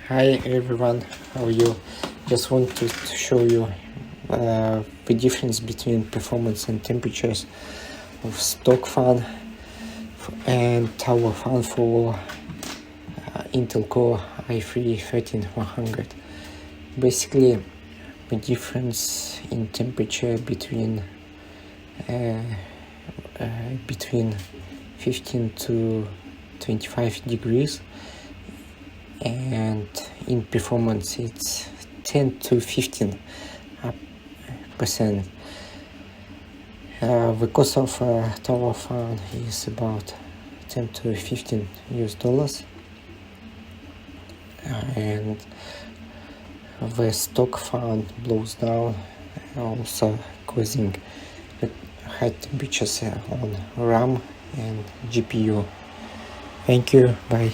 Hi everyone, how are you? Just wanted to show you the difference between performance and temperatures of stock fan and tower fan for Intel Core i3-13100. Basically, the difference in temperature between 15 to 25 degrees, and in performance it's 10 to 15%. The cost of a tower fan is about 10 to 15 US dollars, and the stock fan blows down, also causing high temperatures on RAM and GPU. Thank you, bye.